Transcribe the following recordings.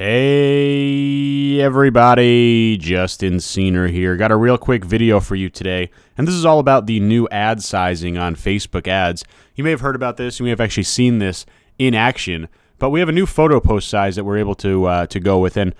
Hey everybody, Justin Senior here. Got a real quick video for you today, and this is all about the new ad sizing on Facebook ads. You may have heard about this, you may have actually seen this in action, but we have a new photo post size that we're able to go with, and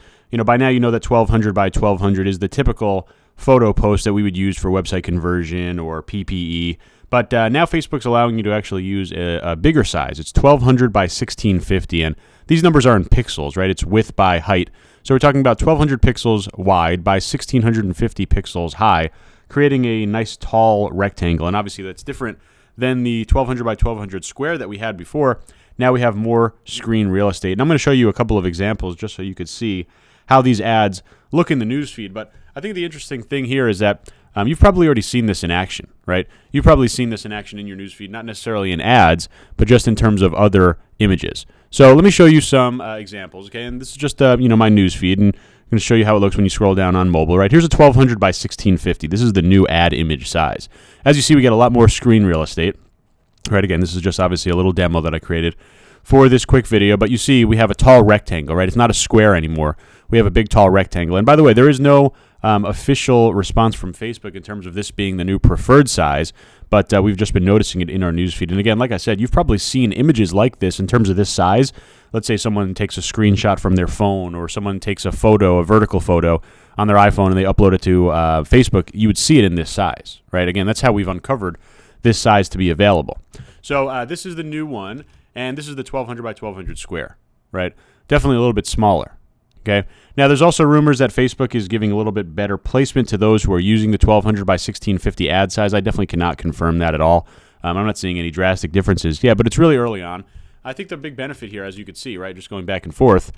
by now you know that 1200 by 1200 is the typical photo post that we would use for website conversion or PPE. But now Facebook's allowing you to actually use a bigger size. It's 1200 by 1650, and these numbers are in pixels, right? It's width by height. So we're talking about 1200 pixels wide by 1650 pixels high, creating a nice tall rectangle. And obviously that's different than the 1200 by 1200 square that we had before. Now we have more screen real estate. And I'm going to show you a couple of examples just so you could see how these ads look in the newsfeed. But I think the interesting thing here is that you've probably already seen this in action, right? You've probably seen this in action in your newsfeed, not necessarily in ads, but just in terms of other images. So let me show you some examples, okay? And this is just my newsfeed, and I'm going to show you how it looks when you scroll down on mobile, right? Here's a 1200 by 1650. This is the new ad image size. As you see, we get a lot more screen real estate, right? Again, this is just obviously a little demo that I created for this quick video, but you see we have a tall rectangle, right? It's not a square anymore. We have a big, tall rectangle. And by the way, there is no official response from Facebook in terms of this being the new preferred size, but we've just been noticing it in our newsfeed. And again, like I said, you've probably seen images like this in terms of this size. Let's say someone takes a screenshot from their phone, or someone takes a photo, a vertical photo on their iPhone, and they upload it to Facebook. You would see it in this size, right? Again, that's how we've uncovered this size to be available. So this is the new one, and this is the 1200 by 1200 square, right? Definitely a little bit smaller. Okay. Now, there's also rumors that Facebook is giving a little bit better placement to those who are using the 1200 by 1650 ad size. I definitely cannot confirm that at all. I'm not seeing any drastic differences. Yeah, but it's really early on. I think the big benefit here, as you could see, right, just going back and forth,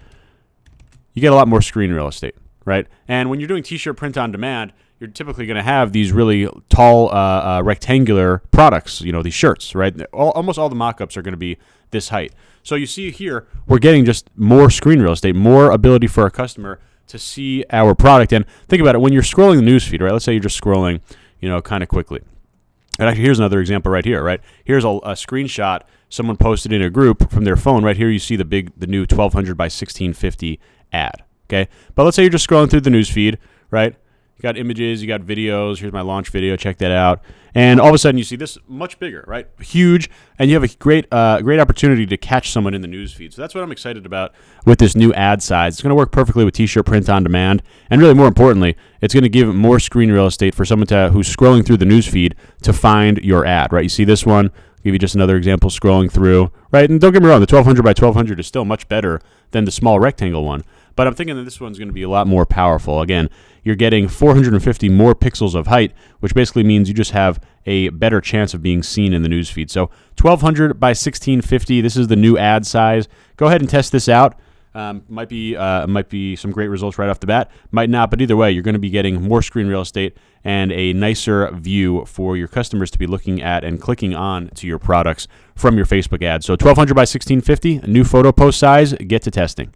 you get a lot more screen real estate, right? And when you're doing t-shirt print on demand, you're typically going to have these really tall rectangular products, these shirts, right? Almost all the mock-ups are going to be this height. So you see here, we're getting just more screen real estate, more ability for our customer to see our product. And think about it, when you're scrolling the newsfeed, right? Let's say you're just scrolling, kind of quickly. And actually, here's another example right here, right? Here's a screenshot someone posted in a group from their phone. Right here, you see the new 1200 by 1650 ad, okay? But let's say you're just scrolling through the newsfeed, right? You got images, you got videos. Here's my launch video. Check that out. And all of a sudden, you see this much bigger, right? Huge, and you have a great opportunity to catch someone in the newsfeed. So that's what I'm excited about with this new ad size. It's going to work perfectly with t-shirt print on demand, and really more importantly, it's going to give more screen real estate for someone who's scrolling through the newsfeed to find your ad, right? You see this one. I'll give you just another example scrolling through, right? And don't get me wrong, the 1200 by 1200 is still much better than the small rectangle one, but I'm thinking that this one's going to be a lot more powerful. Again, you're getting 450 more pixels of height, which basically means you just have a better chance of being seen in the newsfeed. So 1200 by 1650, this is the new ad size. Go ahead and test this out. Might be some great results right off the bat. Might not, but either way, you're going to be getting more screen real estate and a nicer view for your customers to be looking at and clicking on to your products from your Facebook ads. So 1200 by 1650, a new photo post size. Get to testing.